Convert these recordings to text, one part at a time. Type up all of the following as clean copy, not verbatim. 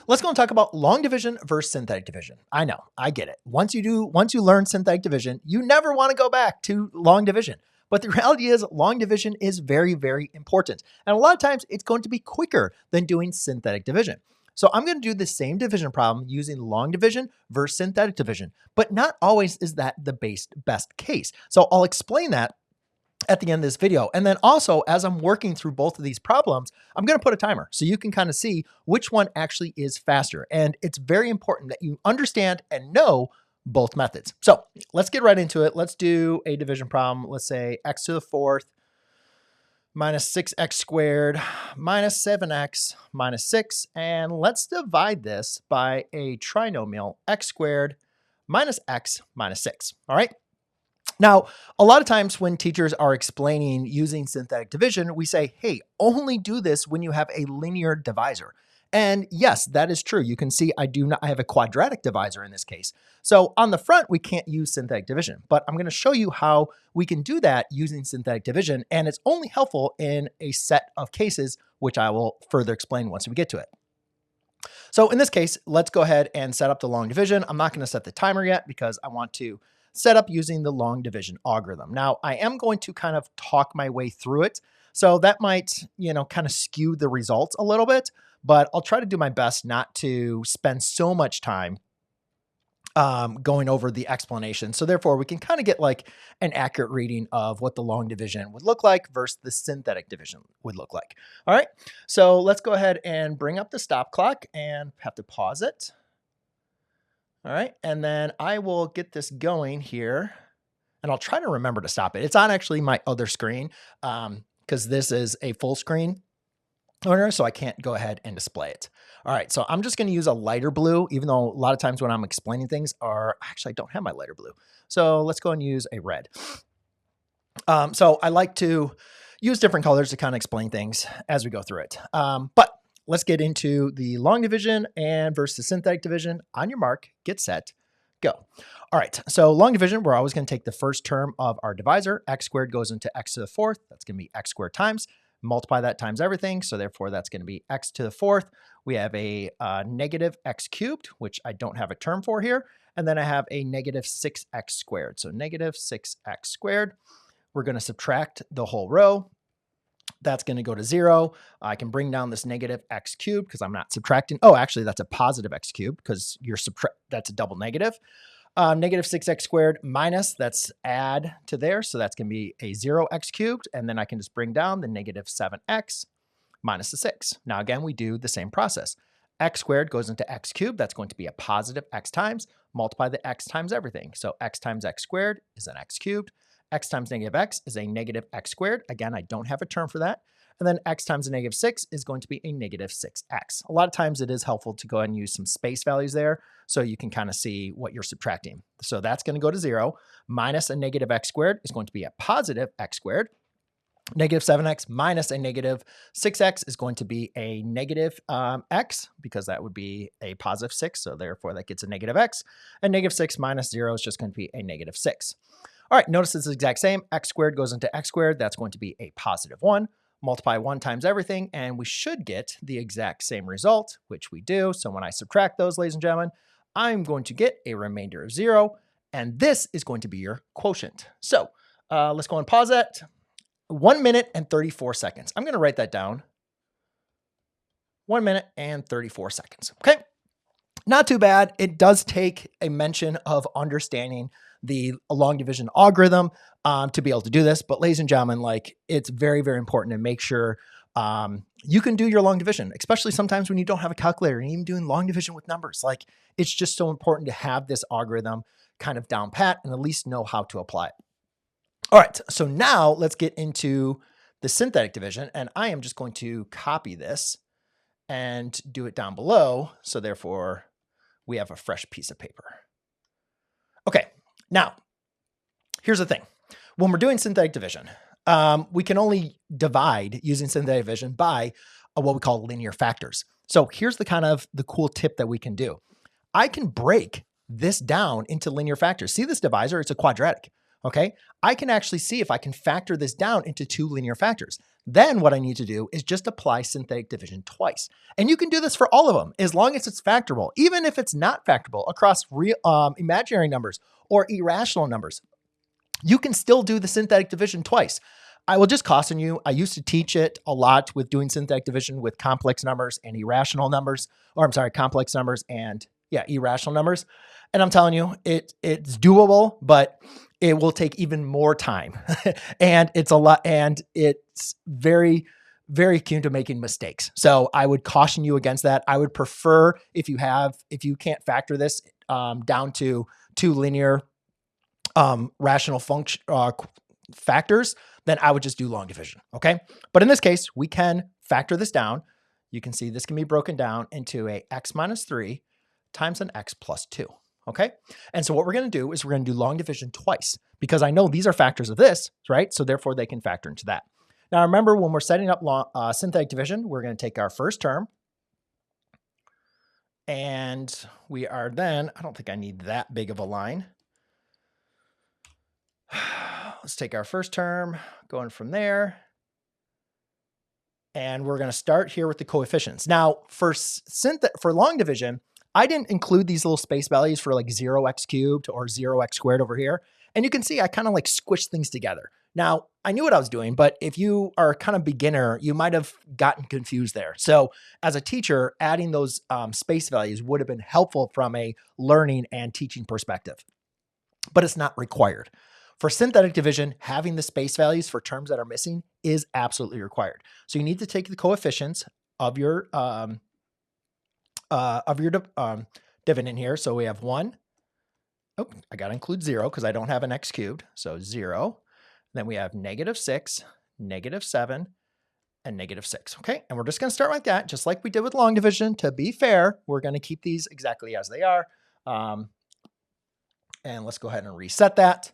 Let's go and talk about long division versus synthetic division. I know, I get it. Once you learn synthetic division, you never want to go back to long division. But the reality is long division is very, very important. And a lot of times it's going to be quicker than doing synthetic division. So I'm going to do the same division problem using long division versus synthetic division, but not always is that the best case. So I'll explain that at the end of this video. And then also, as I'm working through both of these problems, I'm going to put a timer so you can kind of see which one actually is faster. And it's very important that you understand and know both methods. So let's get right into it. Let's do a division problem. Let's say x to the fourth minus 6x squared minus 7x minus 6. And let's divide this by a trinomial x squared minus x minus 6. All right. Now, a lot of times when teachers are explaining using synthetic division, we say, hey, only do this when you have a linear divisor. And yes, that is true. You can see I have a quadratic divisor in this case. So on the front, we can't use synthetic division, but I'm going to show you how we can do that using synthetic division. And it's only helpful in a set of cases, which I will further explain once we get to it. So in this case, let's go ahead and set up the long division. I'm not going to set the timer yet because I want to set up using the long division algorithm. Now, I am going to kind of talk my way through it. So that might, kind of skew the results a little bit, but I'll try to do my best not to spend so much time going over the explanation. So therefore, we can kind of get like an accurate reading of what the long division would look like versus the synthetic division would look like. All right, so let's go ahead and bring up the stop clock and have to pause it. All right, and then I will get this going here, and I'll try to remember to stop it. It's on actually my other screen because this is a full screen owner, so I can't go ahead and display it. All right, so I'm just going to use a lighter blue, even though a lot of times when I'm explaining things actually I don't have my lighter blue. So let's go and use a red. So I like to use different colors to kind of explain things as we go through it. But let's get into the long division and versus synthetic division. On your mark, get set, go. All right, so long division, we're always going to take the first term of our divisor. X squared goes into x to the fourth. That's going to be x squared times. Multiply that times everything. So therefore, that's going to be x to the fourth. We have a negative x cubed, which I don't have a term for here. And then I have a negative 6x squared. So negative 6x squared. We're going to subtract the whole row. That's going to go to 0. I can bring down this negative x cubed because I'm not subtracting. Oh, actually, that's a positive x cubed because that's a double negative. Negative 6x squared minus, that's add to there. So that's going to be a 0x cubed. And then I can just bring down the negative 7x minus the 6. Now, again, we do the same process. X squared goes into x cubed. That's going to be a positive x times. Multiply the x times everything. So x times x squared is an x cubed. X times negative x is a negative x squared. Again, I don't have a term for that. And then x times a negative 6 is going to be a negative 6x. A lot of times it is helpful to go ahead and use some space values there so you can kind of see what you're subtracting. So that's going to go to 0. Minus a negative x squared is going to be a positive x squared. Negative 7x minus a negative 6x is going to be a negative x because that would be a positive 6. So therefore that gets a negative x. And negative 6 minus 0 is just going to be a negative 6. All right, notice it's the exact same. X squared goes into x squared. That's going to be a positive 1. Multiply 1 times everything, and we should get the exact same result, which we do. So when I subtract those, ladies and gentlemen, I'm going to get a remainder of 0, and this is going to be your quotient. So let's go and pause that. 1 minute and 34 seconds. I'm going to write that down. 1 minute and 34 seconds. Okay. Not too bad. It does take a mention of understanding the long division algorithm to be able to do this. But ladies and gentlemen, like it's very, very important to make sure you can do your long division, especially sometimes when you don't have a calculator and even doing long division with numbers. Like it's just so important to have this algorithm kind of down pat and at least know how to apply it. All right, so now let's get into the synthetic division. And I am just going to copy this and do it down below. So therefore, we have a fresh piece of paper. Okay, now, here's the thing. When we're doing synthetic division, we can only divide using synthetic division by what we call linear factors. So here's the cool tip that we can do. I can break this down into linear factors. See this divisor? It's a quadratic. Okay, I can actually see if I can factor this down into 2 linear factors. Then what I need to do is just apply synthetic division twice. And you can do this for all of them as long as it's factorable, even if it's not factorable across real imaginary numbers or irrational numbers. You can still do the synthetic division twice. I will just caution you, I used to teach it a lot with doing synthetic division with complex numbers and irrational numbers, or I'm sorry, complex numbers and irrational numbers. And I'm telling you, it's doable, but it will take even more time. And it's a lot, and it's very, very keen to making mistakes. So I would caution you against that. I would prefer if you can't factor this down to two linear rational function factors, then I would just do long division, okay? But in this case, we can factor this down. You can see this can be broken down into a x minus 3 times an x plus 2, okay? And so what we're going to do is we're going to do long division twice because I know these are factors of this, right? So therefore, they can factor into that. Now, remember, when we're setting up synthetic division, we're going to take our first term, and we are then, I don't think I need that big of a line. Let's take our first term, going from there. And we're going to start here with the coefficients. Now, for long division, I didn't include these little space values for like 0x cubed or 0x squared over here. And you can see I kind of like squished things together. Now, I knew what I was doing, but if you are kind of beginner, you might have gotten confused there. So as a teacher, adding those space values would have been helpful from a learning and teaching perspective, but it's not required. For synthetic division, having the space values for terms that are missing is absolutely required. So you need to take the coefficients of your dividend here. So we have 1. Oh, I got to include 0 because I don't have an x cubed. So 0. Then we have -6, -7, and -6. Okay, and we're just going to start like that, just like we did with long division. To be fair, we're going to keep these exactly as they are. And let's go ahead and reset that.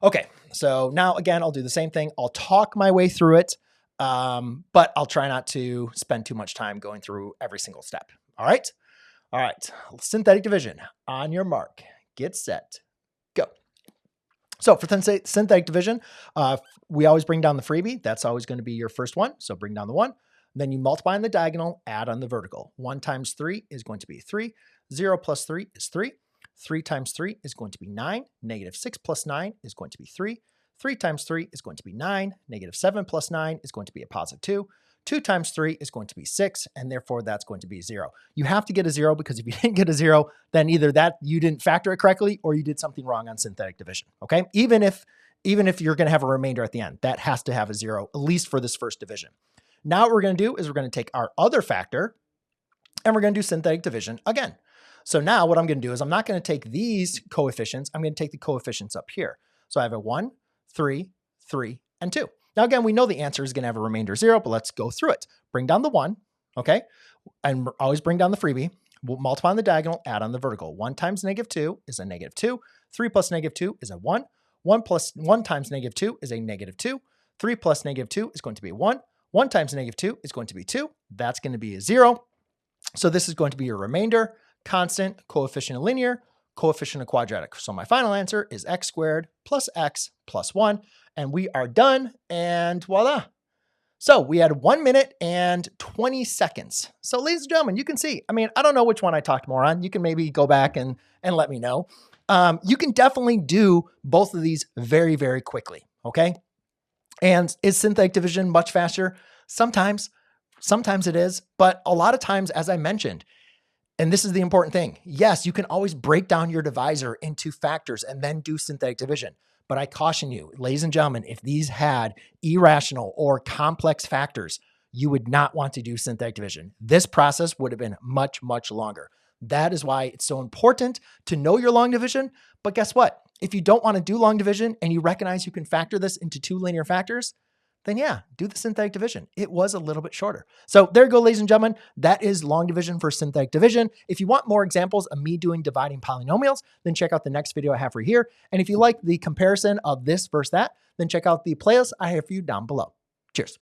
Okay, so now again, I'll do the same thing. I'll talk my way through it, but I'll try not to spend too much time going through every single step. All right? All right, synthetic division. On your mark, get set, go. So for synthetic division, we always bring down the freebie. That's always going to be your first one. So bring down the 1. Then you multiply on the diagonal, add on the vertical. 1 times 3 is going to be 3. 0 plus 3 is 3. 3 times 3 is going to be 9. -6 plus 9 is going to be 3. 3 times 3 is going to be 9. -7 plus 9 is going to be a positive 2. 2 times 3 is going to be 6, and therefore that's going to be 0. You have to get a 0 because if you didn't get a 0, then either that you didn't factor it correctly or you did something wrong on synthetic division, okay? Even if you're going to have a remainder at the end, that has to have a 0, at least for this first division. Now what we're going to do is we're going to take our other factor, and we're going to do synthetic division again. So now what I'm going to do is I'm not going to take these coefficients. I'm going to take the coefficients up here. So I have a 1, 3, 3, and 2. Now, again, we know the answer is going to have a remainder 0, but let's go through it. Bring down the 1, okay? And always bring down the freebie. We'll multiply on the diagonal, add on the vertical. 1 times -2 is a -2. 3 plus -2 is a 1. 1 times -2 is a -2. 3 plus -2 is going to be 1. 1 times -2 is going to be 2. That's going to be a 0. So this is going to be your remainder. Constant, coefficient of linear, coefficient of quadratic. So my final answer is x squared plus x plus 1. And we are done. And voila. So we had 1 minute and 20 seconds. So ladies and gentlemen, you can see, I mean, I don't know which one I talked more on. You can maybe go back and let me know. You can definitely do both of these very, very quickly. Okay. And is synthetic division much faster? Sometimes it is. But a lot of times, as I mentioned, and this is the important thing. Yes, you can always break down your divisor into factors and then do synthetic division. But I caution you, ladies and gentlemen, if these had irrational or complex factors, you would not want to do synthetic division. This process would have been much, much longer. That is why it's so important to know your long division. But guess what? If you don't want to do long division and you recognize you can factor this into two linear factors, then yeah, do the synthetic division. It was a little bit shorter. So there you go, ladies and gentlemen. That is long division for synthetic division. If you want more examples of me doing dividing polynomials, then check out the next video I have for you here. And if you like the comparison of this versus that, then check out the playlist I have for you down below. Cheers.